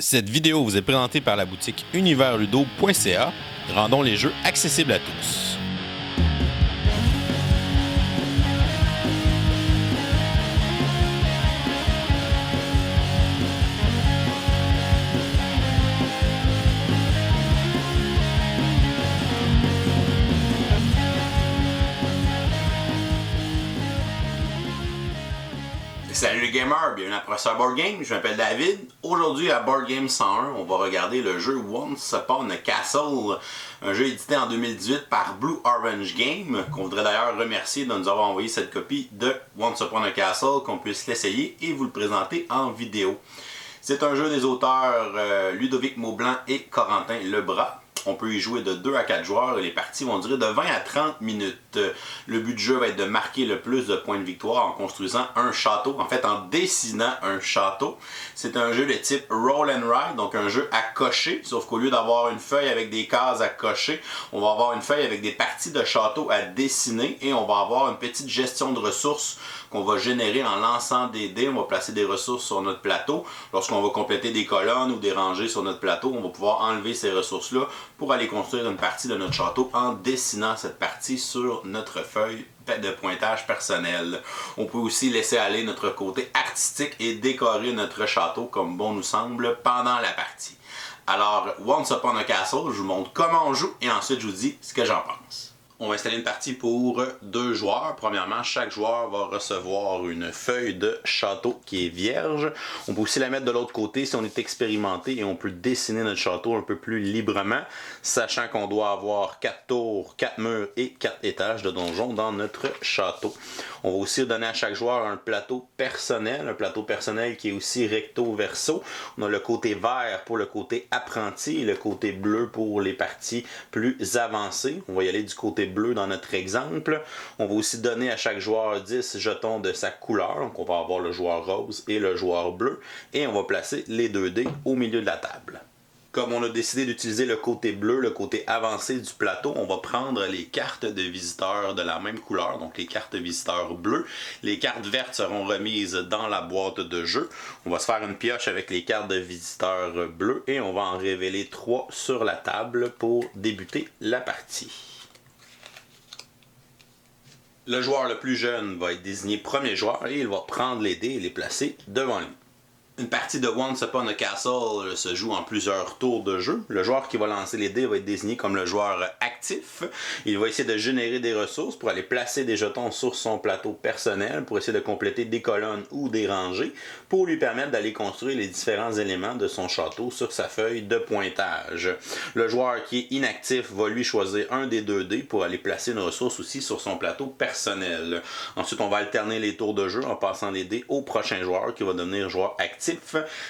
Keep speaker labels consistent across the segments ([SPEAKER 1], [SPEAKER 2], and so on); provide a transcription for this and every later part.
[SPEAKER 1] Cette vidéo vous est présentée par la boutique universludo.ca. Rendons les jeux accessibles à tous.
[SPEAKER 2] Salut les gamers, bienvenue à Professeur Board Game, je m'appelle David. Aujourd'hui à Board Game 101, on va regarder le jeu Once Upon a Castle, un jeu édité en 2018 par Blue Orange Game, qu'on voudrait d'ailleurs remercier de nous avoir envoyé cette copie de Once Upon a Castle, qu'on puisse l'essayer et vous le présenter en vidéo. C'est un jeu des auteurs Ludovic Maublanc et Corentin Lebras. On peut y jouer de 2 à 4 joueurs et les parties vont durer de 20 à 30 minutes. Le but du jeu va être de marquer le plus de points de victoire en construisant un château, en fait en dessinant un château. C'est un jeu de type Roll and Ride, donc un jeu à cocher, sauf qu'au lieu d'avoir une feuille avec des cases à cocher, on va avoir une feuille avec des parties de château à dessiner et on va avoir une petite gestion de ressources qu'on va générer en lançant des dés. On va placer des ressources sur notre plateau. Lorsqu'on va compléter des colonnes ou des rangées sur notre plateau, on va pouvoir enlever ces ressources-là pour aller construire une partie de notre château en dessinant cette partie sur notre feuille de pointage personnel. On peut aussi laisser aller notre côté artistique et décorer notre château comme bon nous semble pendant la partie. Alors, Once Upon a Castle, je vous montre comment on joue et ensuite je vous dis ce que j'en pense. On va installer une partie pour 2 joueurs. Premièrement, chaque joueur va recevoir une feuille de château qui est vierge. On peut aussi la mettre de l'autre côté si on est expérimenté et on peut dessiner notre château un peu plus librement, sachant qu'on doit avoir 4 tours, 4 murs et 4 étages de donjon dans notre château. On va aussi donner à chaque joueur un plateau personnel qui est aussi recto-verso. On a le côté vert pour le côté apprenti et le côté bleu pour les parties plus avancées. On va y aller du côté bleu dans notre exemple. On va aussi donner à chaque joueur 10 jetons de sa couleur. Donc on va avoir le joueur rose et le joueur bleu. Et on va placer les 2 dés au milieu de la table. Comme on a décidé d'utiliser le côté bleu, le côté avancé du plateau, on va prendre les cartes de visiteurs de la même couleur, donc les cartes visiteurs bleues. Les cartes vertes seront remises dans la boîte de jeu. On va se faire une pioche avec les cartes de visiteurs bleues et on va en révéler 3 sur la table pour débuter la partie. Le joueur le plus jeune va être désigné premier joueur et il va prendre les dés et les placer devant lui. Une partie de Once Upon a Castle se joue en plusieurs tours de jeu. Le joueur qui va lancer les dés va être désigné comme le joueur actif. Il va essayer de générer des ressources pour aller placer des jetons sur son plateau personnel pour essayer de compléter des colonnes ou des rangées pour lui permettre d'aller construire les différents éléments de son château sur sa feuille de pointage. Le joueur qui est inactif va lui choisir un des 2 dés pour aller placer une ressource aussi sur son plateau personnel. Ensuite, on va alterner les tours de jeu en passant les dés au prochain joueur qui va devenir joueur actif.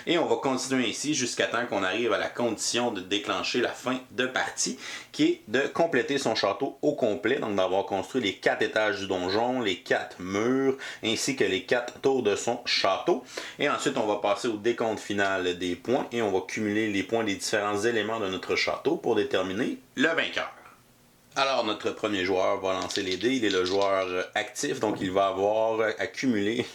[SPEAKER 2] Et on va continuer ainsi jusqu'à temps qu'on arrive à la condition de déclencher la fin de partie, qui est de compléter son château au complet, donc d'avoir construit les 4 étages du donjon, les 4 murs, ainsi que les 4 tours de son château. Et ensuite, on va passer au décompte final des points et on va cumuler les points des différents éléments de notre château pour déterminer le vainqueur. Alors, notre premier joueur va lancer les dés, il est le joueur actif, donc il va avoir accumulé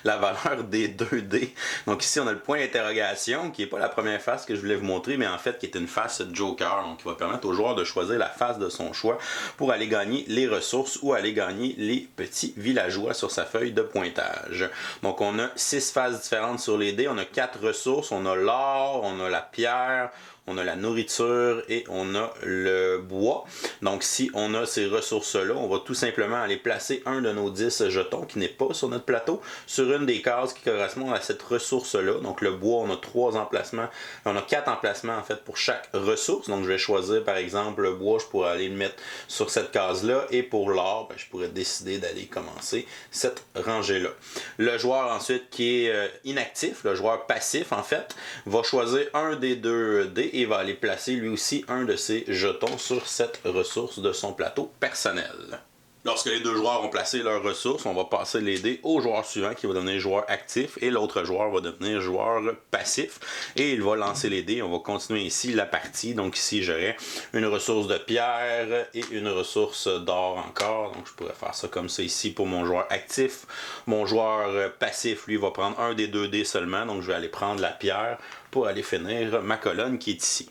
[SPEAKER 2] la valeur des 2 dés. Donc ici, on a le point d'interrogation, qui n'est pas la première face que je voulais vous montrer, mais en fait, qui est une face Joker, donc qui va permettre au joueur de choisir la face de son choix pour aller gagner les ressources ou aller gagner les petits villageois sur sa feuille de pointage. Donc on a 6 faces différentes sur les dés, on a 4 ressources, on a l'or, on a la pierre, on a la nourriture et on a le bois. Donc si on a ces ressources-là, on va tout simplement aller placer un de nos 10 jetons qui n'est pas sur notre plateau sur une des cases qui correspond à cette ressource-là. Donc le bois, on a 3 emplacements, on a 4 emplacements en fait pour chaque ressource. Donc je vais choisir par exemple le bois, je pourrais aller le mettre sur cette case-là et pour l'or, je pourrais décider d'aller commencer cette rangée-là. Le joueur ensuite qui est inactif, le joueur passif en fait, va choisir un des 2 dés et va aller placer lui aussi un de ses jetons sur cette ressource de son plateau personnel. Lorsque les deux joueurs ont placé leurs ressources, on va passer les dés au joueur suivant qui va devenir joueur actif et l'autre joueur va devenir joueur passif et il va lancer les dés. On va continuer ici la partie. Donc ici, j'aurai une ressource de pierre et une ressource d'or encore. Donc je pourrais faire ça comme ça ici pour mon joueur actif. Mon joueur passif, lui, va prendre un des 2 dés seulement. Donc je vais aller prendre la pierre pour aller finir ma colonne qui est ici.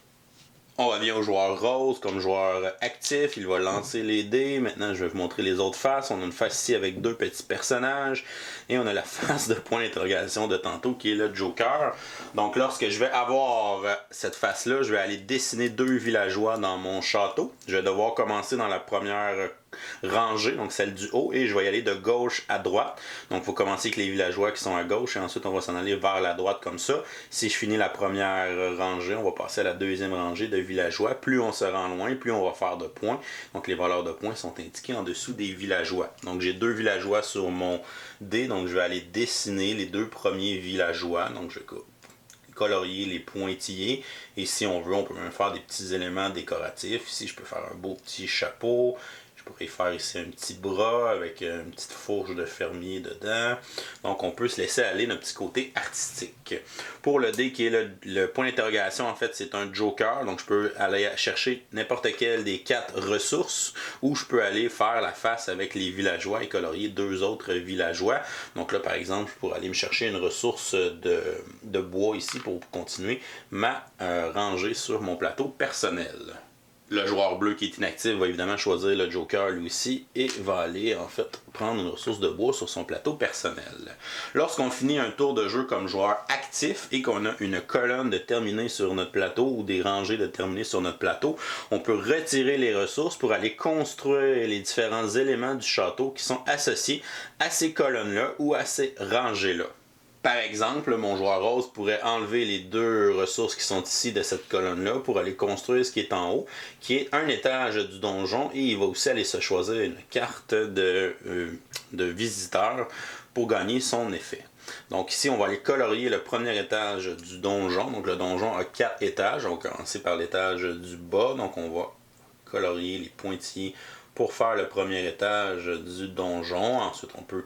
[SPEAKER 2] On revient au joueur rose comme joueur actif, il va lancer les dés. Maintenant, je vais vous montrer les autres faces. On a une face ici avec 2 petits personnages et on a la face de point d'interrogation de tantôt qui est le Joker. Donc, lorsque je vais avoir cette face-là, je vais aller dessiner 2 villageois dans mon château. Je vais devoir commencer dans la première rangée, donc celle du haut, et je vais y aller de gauche à droite. Donc il faut commencer avec les villageois qui sont à gauche et ensuite on va s'en aller vers la droite comme ça. Si je finis la première rangée, on va passer à la deuxième rangée de villageois. Plus on se rend loin, plus on va faire de points. Donc les valeurs de points sont indiquées en dessous des villageois. Donc j'ai 2 villageois sur mon dé, donc je vais aller dessiner les 2 premiers villageois. Donc je colorier les pointillés et si on veut, on peut même faire des petits éléments décoratifs. Ici, je peux faire un beau petit chapeau. Je pourrais faire ici un petit bras avec une petite fourche de fermier dedans. Donc on peut se laisser aller d'un petit côté artistique. Pour le dé qui est le point d'interrogation, en fait c'est un joker. Donc je peux aller chercher n'importe quelle des 4 ressources ou je peux aller faire la face avec les villageois et colorier 2 autres villageois. Donc là par exemple je pourrais aller me chercher une ressource de bois ici pour continuer ma rangée sur mon plateau personnel. Le joueur bleu qui est inactif va évidemment choisir le Joker lui aussi et va aller en fait prendre une ressource de bois sur son plateau personnel. Lorsqu'on finit un tour de jeu comme joueur actif et qu'on a une colonne de terminée sur notre plateau ou des rangées de terminées sur notre plateau, on peut retirer les ressources pour aller construire les différents éléments du château qui sont associés à ces colonnes-là ou à ces rangées-là. Par exemple, mon joueur rose pourrait enlever les 2 ressources qui sont ici de cette colonne-là pour aller construire ce qui est en haut, qui est un étage du donjon, et il va aussi aller se choisir une carte de visiteur pour gagner son effet. Donc ici, on va aller colorier le premier étage du donjon. Donc le donjon a 4 étages. On va commencer par l'étage du bas. Donc on va colorier les pointillés pour faire le premier étage du donjon. Ensuite, on peut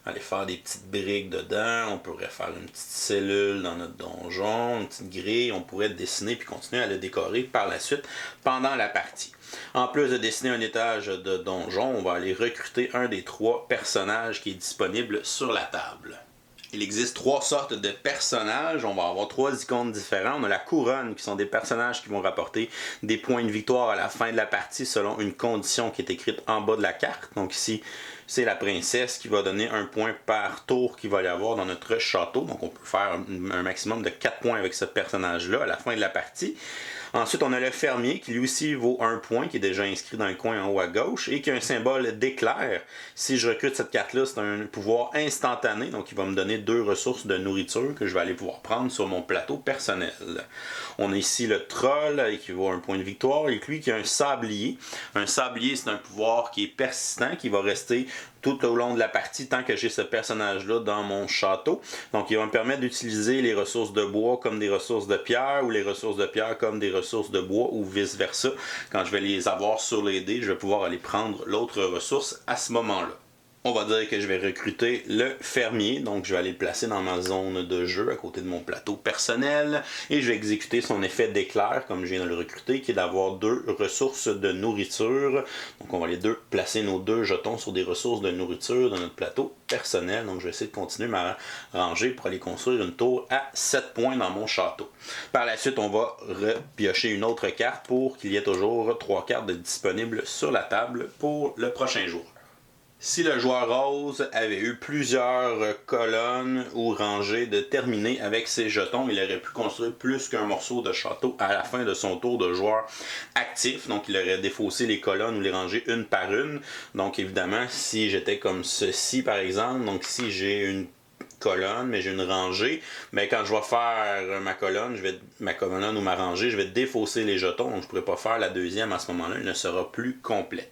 [SPEAKER 2] aller faire des petites briques dedans, on pourrait faire une petite cellule dans notre donjon, une petite grille, on pourrait dessiner puis continuer à le décorer par la suite pendant la partie. En plus de dessiner un étage de donjon, on va aller recruter un des 3 personnages qui est disponible sur la table. Il existe 3 sortes de personnages. On va avoir 3 icônes différents. On a la couronne, qui sont des personnages qui vont rapporter des points de victoire à la fin de la partie selon une condition qui est écrite en bas de la carte. Donc ici, c'est la princesse qui va donner 1 point par tour qu'il va y avoir dans notre château. Donc on peut faire un maximum de 4 points avec ce personnage-là à la fin de la partie. Ensuite, on a le fermier qui lui aussi vaut 1 point, qui est déjà inscrit dans le coin en haut à gauche et qui a un symbole d'éclair. Si je recrute cette carte-là, c'est un pouvoir instantané, donc il va me donner 2 ressources de nourriture que je vais aller pouvoir prendre sur mon plateau personnel. On a ici le troll qui vaut 1 point de victoire et lui qui a un sablier. Un sablier, c'est un pouvoir qui est persistant, qui va rester tout au long de la partie tant que j'ai ce personnage-là dans mon château. Donc il va me permettre d'utiliser les ressources de bois comme des ressources de pierre ou les ressources de pierre comme des ressources de bois ou vice-versa. Quand je vais les avoir sur les dés, je vais pouvoir aller prendre l'autre ressource à ce moment-là. On va dire que je vais recruter le fermier, donc je vais aller le placer dans ma zone de jeu à côté de mon plateau personnel et je vais exécuter son effet d'éclair comme je viens de le recruter qui est d'avoir 2 ressources de nourriture. Donc on va les placer nos 2 jetons sur des ressources de nourriture dans notre plateau personnel. Donc je vais essayer de continuer ma rangée pour aller construire une tour à 7 points dans mon château. Par la suite, on va repiocher une autre carte pour qu'il y ait toujours 3 cartes disponibles sur la table pour le prochain jour. Si le joueur rose avait eu plusieurs colonnes ou rangées de terminées avec ses jetons, il aurait pu construire plus qu'un morceau de château à la fin de son tour de joueur actif. Donc il aurait défaussé les colonnes ou les rangées une par une. Donc évidemment, si j'étais comme ceci par exemple, donc si j'ai une colonne, mais j'ai une rangée, mais quand je vais faire ma colonne ou ma rangée, je vais défausser les jetons, donc je ne pourrai pas faire la deuxième à ce moment-là, elle ne sera plus complète.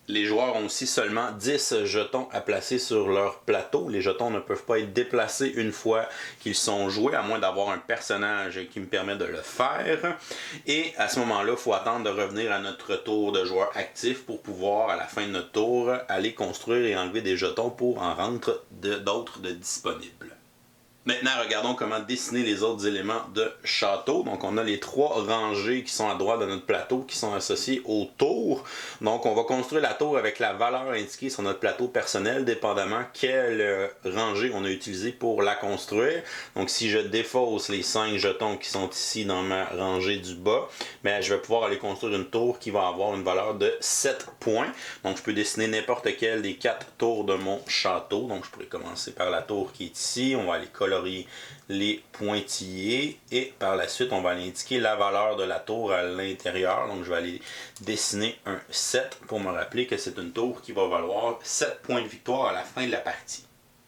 [SPEAKER 1] Les joueurs ont aussi seulement 10 jetons à placer sur leur plateau. Les jetons ne peuvent pas être déplacés une fois qu'ils sont joués, à moins d'avoir un personnage qui me permet de le faire. Et à ce moment-là, il faut attendre de revenir à notre tour de joueur actif pour pouvoir, à la fin de notre tour, aller construire et enlever des jetons pour en rendre d'autres de disponibles. Maintenant, regardons comment dessiner les autres éléments de château. Donc, on a les 3 rangées qui sont à droite de notre plateau qui sont associées aux tours. Donc, on va construire la tour avec la valeur indiquée sur notre plateau personnel, dépendamment quelle rangée on a utilisé pour la construire. Donc, si je défausse les 5 jetons qui sont ici dans ma rangée du bas, bien, je vais pouvoir aller construire une tour qui va avoir une valeur de 7 points. Donc, je peux dessiner n'importe quelle des 4 tours de mon château. Donc, je pourrais commencer par la tour qui est ici. On va aller colorier les pointillés et par la suite on va aller indiquer la valeur de la tour à l'intérieur. Donc je vais aller dessiner un 7 pour me rappeler que c'est une tour qui va valoir 7 points de victoire à la fin de la partie.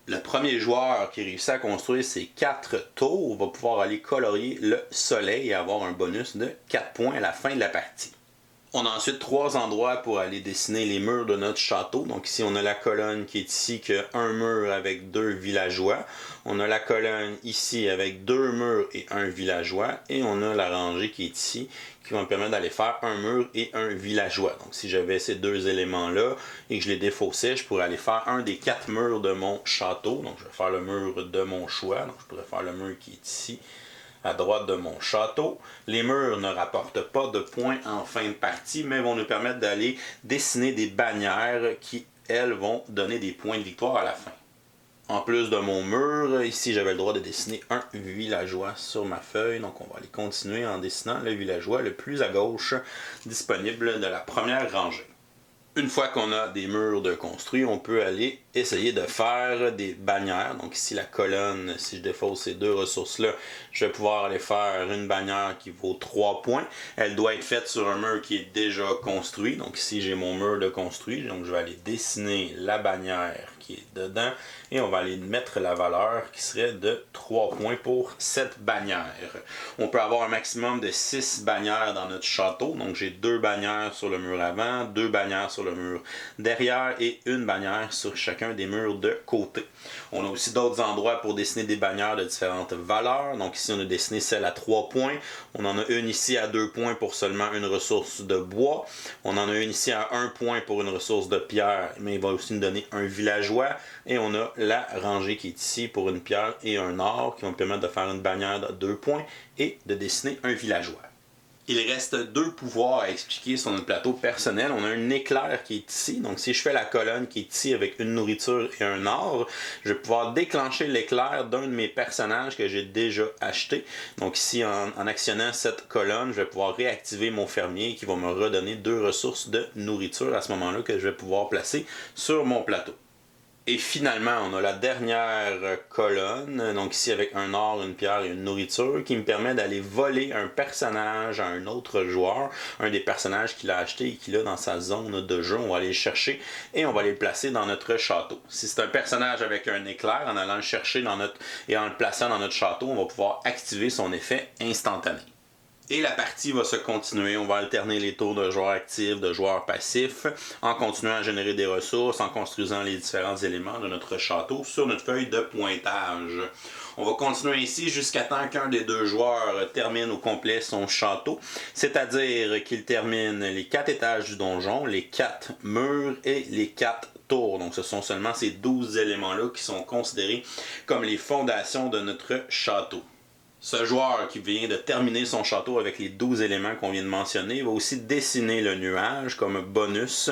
[SPEAKER 1] Le premier joueur qui réussit à construire ces 4 tours va pouvoir aller colorier le soleil et avoir un bonus de 4 points à la fin de la partie. On a ensuite 3 endroits pour aller dessiner les murs de notre château. Donc ici, on a la colonne qui est ici, qui a un mur avec 2 villageois. On a la colonne ici avec 2 murs et 1 villageois. Et on a la rangée qui est ici, qui va me permettre d'aller faire un mur et un villageois. Donc si j'avais ces 2 éléments-là et que je les défaussais, je pourrais aller faire un des 4 murs de mon château. Donc je vais faire le mur de mon choix. Donc je pourrais faire le mur qui est ici, à droite de mon château. Les murs ne rapportent pas de points en fin de partie, mais vont nous permettre d'aller dessiner des bannières qui, elles, vont donner des points de victoire à la fin. En plus de mon mur, ici j'avais le droit de dessiner un villageois sur ma feuille, donc on va aller continuer en dessinant le villageois le plus à gauche disponible de la première rangée. Une fois qu'on a des murs de construits, on peut aller essayer de faire des bannières. Donc ici la colonne, si je défausse ces 2 ressources-là, je vais pouvoir aller faire une bannière qui vaut 3 points. Elle doit être faite sur un mur qui est déjà construit. Donc ici j'ai mon mur de construit, donc je vais aller dessiner la bannière qui est dedans et on va aller mettre la valeur qui serait de 3 points pour cette bannière. On peut avoir un maximum de 6 bannières dans notre château. Donc j'ai 2 bannières sur le mur avant, 2 bannières sur le mur derrière et une bannière sur chacun des murs de côté. On a aussi d'autres endroits pour dessiner des bannières de différentes valeurs. Donc ici on a dessiné celle à 3 points. On en a une ici à 2 points pour seulement une ressource de bois. On en a une ici à 1 point pour une ressource de pierre, mais il va aussi nous donner un villageois. Et on a la rangée qui est ici pour une pierre et un or qui vont me permettre de faire une bannière de 2 points et de dessiner un villageois. Il reste 2 pouvoirs à expliquer sur notre plateau personnel. On a un éclair qui est ici. Donc si je fais la colonne qui est ici avec une nourriture et un or, je vais pouvoir déclencher l'éclair d'un de mes personnages que j'ai déjà acheté. Donc ici, en actionnant cette colonne, je vais pouvoir réactiver mon fermier qui va me redonner 2 ressources de nourriture à ce moment-là que je vais pouvoir placer sur mon plateau. Et finalement, on a la dernière colonne, donc ici avec un or, une pierre et une nourriture, qui me permet d'aller voler un personnage à un autre joueur, un des personnages qu'il a acheté et qu'il a dans sa zone de jeu. On va aller le chercher et on va aller le placer dans notre château. Si c'est un personnage avec un éclair, en allant le chercher et en le plaçant dans notre château, on va pouvoir activer son effet instantané. Et la partie va se continuer. On va alterner les tours de joueurs actifs, de joueurs passifs, en continuant à générer des ressources, en construisant les différents éléments de notre château sur notre feuille de pointage. On va continuer ainsi jusqu'à temps qu'un des 2 joueurs termine au complet son château, c'est-à-dire qu'il termine les 4 étages du donjon, les 4 murs et les 4 tours. Donc ce sont seulement ces 12 éléments-là qui sont considérés comme les fondations de notre château. Ce joueur qui vient de terminer son château avec les 12 éléments qu'on vient de mentionner va aussi dessiner le nuage comme bonus,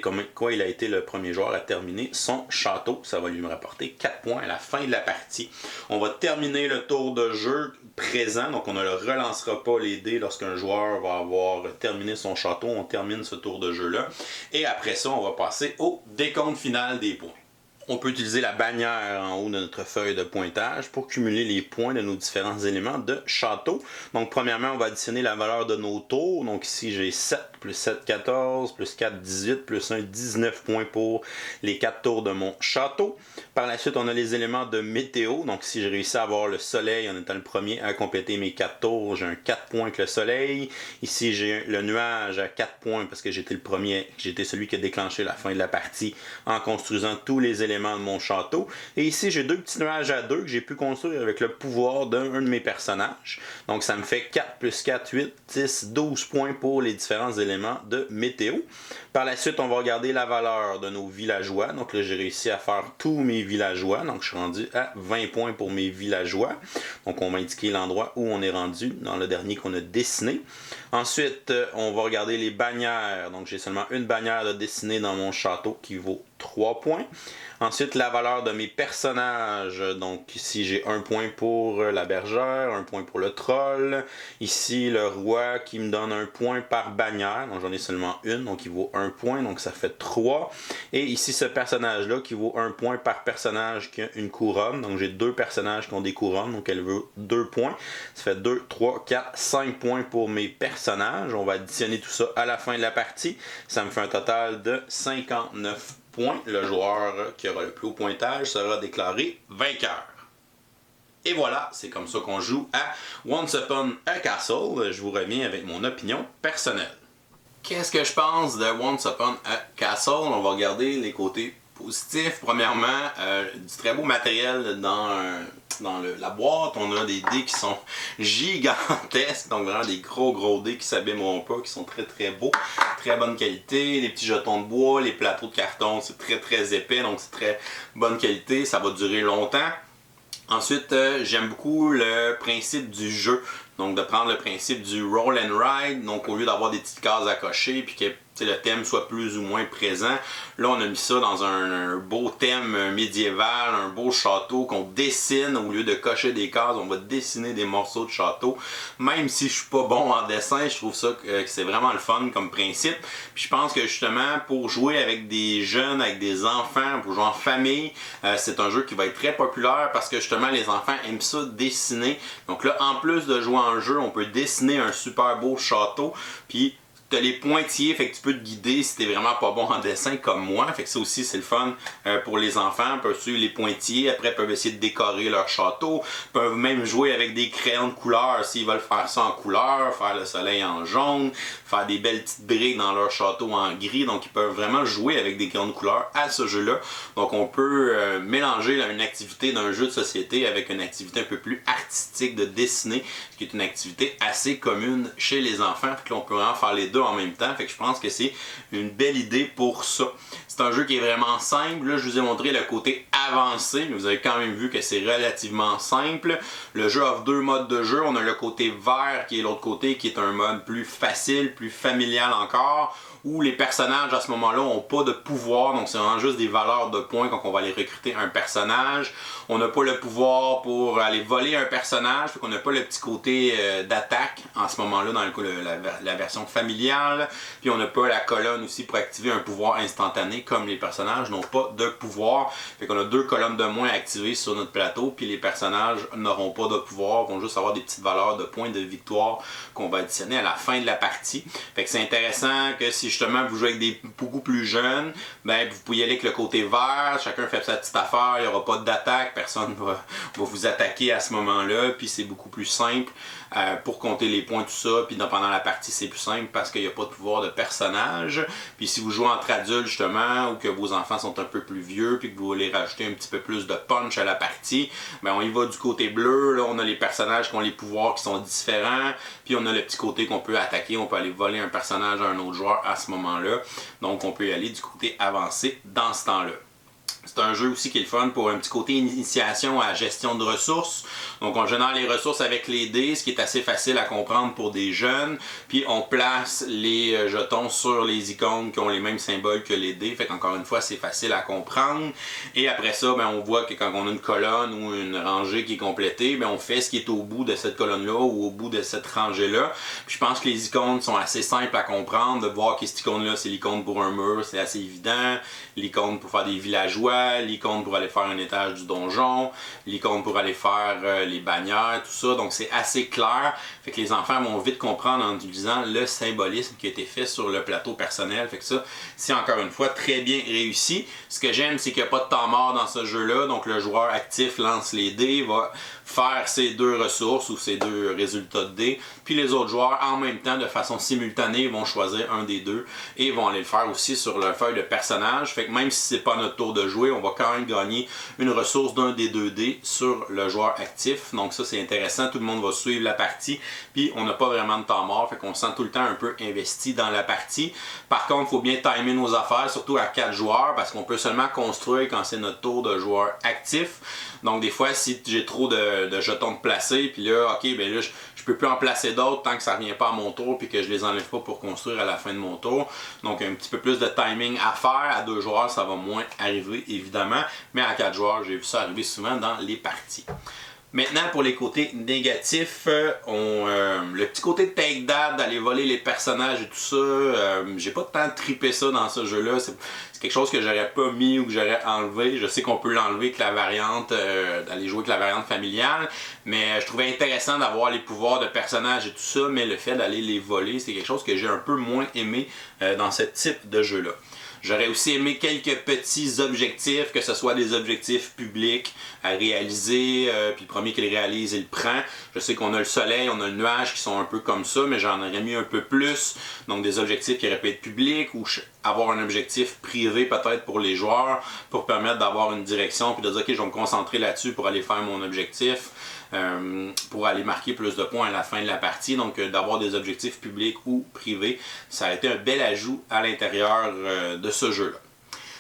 [SPEAKER 1] comme quoi il a été le premier joueur à terminer son château. Ça va lui rapporter 4 points à la fin de la partie. On va terminer le tour de jeu présent, donc on ne relancera pas les dés lorsqu'un joueur va avoir terminé son château. On termine ce tour de jeu-là. Et après ça, on va passer au décompte final des points. On peut utiliser la bannière en haut de notre feuille de pointage pour cumuler les points de nos différents éléments de château. Donc premièrement, on va additionner la valeur de nos tours. Donc ici, j'ai 7 plus 7, 14, plus 4, 18, plus 1, 19 points pour les 4 tours de mon château. Par la suite, on a les éléments de météo. Donc si j'ai réussi à avoir le soleil en étant le premier à compléter mes 4 tours, j'ai un 4 points avec le soleil. Ici, j'ai le nuage à 4 points parce que j'étais le premier, j'étais celui qui a déclenché la fin de la partie en construisant tous les éléments de mon château. Et ici, j'ai 2 petits nuages à 2 que j'ai pu construire avec le pouvoir d'un de mes personnages. Donc, ça me fait 4 plus 4, 8, 10, 12 points pour les différents éléments de météo. Par la suite, on va regarder la valeur de nos villageois. Donc là, j'ai réussi à faire tous mes villageois. Donc, je suis rendu à 20 points pour mes villageois. Donc, on va indiquer l'endroit où on est rendu dans le dernier qu'on a dessiné. Ensuite, on va regarder les bannières. Donc, j'ai seulement une bannière de dessinée dans mon château qui vaut 3 points. Ensuite, la valeur de mes personnages. Donc ici, j'ai 1 point pour la bergère, 1 point pour le troll. Ici, le roi qui me donne 1 point par bannière. Donc j'en ai seulement une, donc il vaut 1 point, donc ça fait 3. Et ici, ce personnage-là qui vaut 1 point par personnage qui a une couronne. Donc j'ai 2 personnages qui ont des couronnes, donc elle veut 2 points. Ça fait 2, 3, 4, 5 points pour mes personnages. On va additionner tout ça à la fin de la partie. Ça me fait un total de 59 points. Le joueur qui aura le plus haut pointage sera déclaré vainqueur. Et voilà, c'est comme ça qu'on joue à Once Upon a Castle. Je vous reviens avec mon opinion personnelle. Qu'est-ce que je pense de Once Upon a Castle? On va regarder les côtés positifs. Premièrement, du très beau matériel dans la boîte. On a des dés qui sont gigantesques, donc vraiment des gros dés qui s'abîmeront pas, qui sont très beaux, très bonne qualité. Les petits jetons de bois, les plateaux de carton, c'est très épais, donc c'est très bonne qualité, ça va durer longtemps. Ensuite, j'aime beaucoup le principe du jeu, donc de prendre le principe du roll and ride, donc au lieu d'avoir des petites cases à cocher, puis que le thème soit plus ou moins présent. Là, on a mis ça dans un beau thème médiéval, un beau château qu'on dessine. Au lieu de cocher des cases, on va dessiner des morceaux de château. Même si je suis pas bon en dessin, je trouve ça que c'est vraiment le fun comme principe. Puis je pense que justement, pour jouer avec des jeunes, avec des enfants, pour jouer en famille, c'est un jeu qui va être très populaire parce que justement, les enfants aiment ça dessiner. Donc là, en plus de jouer en jeu, on peut dessiner un super beau château. Puis t'as les pointillés, fait que tu peux te guider si t'es vraiment pas bon en dessin comme moi. Fait que ça aussi, c'est le fun pour les enfants. Ils peuvent suivre les pointillés, après ils peuvent essayer de décorer leur château. Ils peuvent même jouer avec des crayons de couleur s'ils veulent faire ça en couleur, faire le soleil en jaune, faire des belles petites briques dans leur château en gris. Donc ils peuvent vraiment jouer avec des crayons de couleur à ce jeu-là. Donc on peut mélanger une activité d'un jeu de société avec une activité un peu plus artistique de dessiner, ce qui est une activité assez commune chez les enfants. Fait que là, on peut vraiment faire les deux en même temps, fait que je pense que c'est une belle idée pour ça. C'est un jeu qui est vraiment simple. Là, je vous ai montré le côté avancé, mais vous avez quand même vu que c'est relativement simple. Le jeu offre 2 modes de jeu. On a le côté vert qui est l'autre côté, qui est un mode plus facile, plus familial encore, où les personnages à ce moment-là n'ont pas de pouvoir, donc c'est vraiment juste des valeurs de points quand on va aller recruter un personnage. On n'a pas le pouvoir pour aller voler un personnage, donc on n'a pas le petit côté d'attaque en ce moment-là dans la version familiale. Puis on n'a pas la colonne aussi pour activer un pouvoir instantané, comme les personnages n'ont pas de pouvoir. Fait qu'on a 2 colonnes de moins activées sur notre plateau, puis les personnages n'auront pas de pouvoir, vont juste avoir des petites valeurs de points de victoire qu'on va additionner à la fin de la partie. Fait que c'est intéressant que si justement vous jouez avec des beaucoup plus jeunes, ben vous pouvez y aller avec le côté vert, chacun fait sa petite affaire, il n'y aura pas d'attaque, personne va vous attaquer à ce moment-là, puis c'est beaucoup plus simple pour compter les points, tout ça, puis pendant la partie c'est plus simple parce qu'il n'y a pas de pouvoir de personnage. Puis si vous jouez entre adultes justement, ou que vos enfants sont un peu plus vieux, puis que vous voulez rajouter un petit peu plus de punch à la partie, ben on y va du côté bleu. Là on a les personnages qui ont les pouvoirs qui sont différents, puis on a le petit côté qu'on peut attaquer, on peut aller voler un personnage à un autre joueur à ce moment-là. Donc on peut y aller du côté avancé dans ce temps-là. C'est un jeu aussi qui est le fun pour un petit côté initiation à la gestion de ressources. Donc on génère les ressources avec les dés, ce qui est assez facile à comprendre pour des jeunes. Puis on place les jetons sur les icônes qui ont les mêmes symboles que les dés. Fait qu'encore une fois, c'est facile à comprendre. Et après ça, ben, on voit que quand on a une colonne ou une rangée qui est complétée, ben, on fait ce qui est au bout de cette colonne-là ou au bout de cette rangée-là. Puis je pense que les icônes sont assez simples à comprendre. De voir que cette icône-là, c'est l'icône pour un mur, c'est assez évident. L'icône pour faire des villageois,
[SPEAKER 2] choix, l'icône pour aller faire un étage du donjon, l'icône pour aller faire les bannières, tout ça. Donc c'est assez clair. Fait que les enfants vont vite comprendre en utilisant le symbolisme qui a été fait sur le plateau personnel. Fait que ça, c'est encore une fois très bien réussi. Ce que j'aime, c'est qu'il n'y a pas de temps mort dans ce jeu-là. Donc le joueur actif lance les dés, va faire ses 2 ressources ou ses 2 résultats de dés. Puis les autres joueurs, en même temps, de façon simultanée, vont choisir un des 2 et vont aller le faire aussi sur leur feuille de personnage. Fait que même si c'est pas notre tour de jouer, on va quand même gagner une ressource d'un des 2 dés sur le joueur actif. Donc ça, c'est intéressant. Tout le monde va suivre la partie. Puis on n'a pas vraiment de temps mort. Fait qu'on se sent tout le temps un peu investi dans la partie. Par contre, il faut bien timer nos affaires, surtout à 4 joueurs, parce qu'on peut seulement construire quand c'est notre tour de joueur actif. Donc des fois, si j'ai trop de jetons de placer, puis là, ok, ben là, je peux plus en placer d'autres tant que ça revient pas à mon tour, puis que je les enlève pas pour construire à la fin de mon tour. Donc un petit peu plus de timing à faire. À 2 joueurs, ça va moins arriver, évidemment. Mais à 4 joueurs, j'ai vu ça arriver souvent dans les parties. Maintenant, pour les côtés négatifs, le petit côté de take that, d'aller voler les personnages et tout ça, j'ai pas tant trippé ça dans ce jeu-là. C'est quelque chose que j'aurais pas mis ou que j'aurais enlevé. Je sais qu'on peut l'enlever avec la variante, d'aller jouer avec la variante familiale, mais je trouvais intéressant d'avoir les pouvoirs de personnages et tout ça, mais le fait d'aller les voler, c'est quelque chose que j'ai un peu moins aimé dans ce type de jeu-là. J'aurais aussi aimé quelques petits objectifs, que ce soit des objectifs publics à réaliser, puis le premier qui le réalise, il le prend. Je sais qu'on a le soleil, on a le nuage qui sont un peu comme ça, mais j'en aurais mis un peu plus. Donc des objectifs qui auraient pu être publics ou avoir un objectif privé peut-être pour les joueurs pour permettre d'avoir une direction puis de dire ok, je vais me concentrer là-dessus pour aller faire mon objectif. Pour aller marquer plus de points à la fin de la partie. Donc d'avoir des objectifs publics ou privés, ça a été un bel ajout à l'intérieur de ce jeu-là.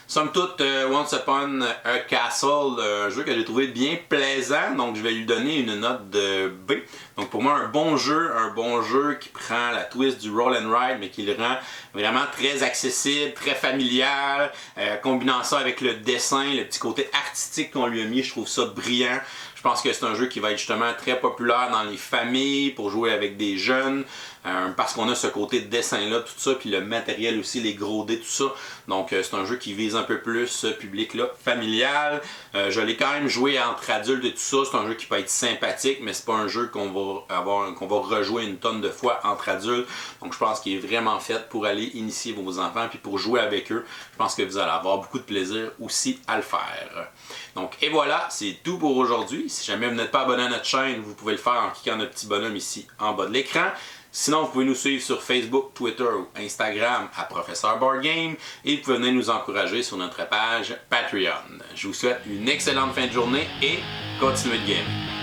[SPEAKER 2] Somme toute, Once Upon a Castle, un jeu que j'ai trouvé bien plaisant, donc je vais lui donner une note de B. Donc pour moi, un bon jeu qui prend la twist du roll and ride, mais qui le rend vraiment très accessible, très familial, combinant ça avec le dessin, le petit côté artistique qu'on lui a mis, je trouve ça brillant. Je pense que c'est un jeu qui va être justement très populaire dans les familles, pour jouer avec des jeunes, parce qu'on a ce côté de dessin-là, tout ça, puis le matériel aussi, les gros dés, tout ça. Donc c'est un jeu qui vise un peu plus ce public-là familial. Je l'ai quand même joué entre adultes et tout ça. C'est un jeu qui peut être sympathique, mais c'est pas un jeu qu'on va rejouer une tonne de fois entre adultes. Donc je pense qu'il est vraiment fait pour aller initier vos enfants, puis pour jouer avec eux. Je pense que vous allez avoir beaucoup de plaisir aussi à le faire. Donc et voilà, c'est tout pour aujourd'hui. Si jamais vous n'êtes pas abonné à notre chaîne, vous pouvez le faire en cliquant notre petit bonhomme ici en bas de l'écran. Sinon, vous pouvez nous suivre sur Facebook, Twitter ou Instagram à Professeur Board Game et vous pouvez venir nous encourager sur notre page Patreon. Je vous souhaite une excellente fin de journée et continuez de gamer.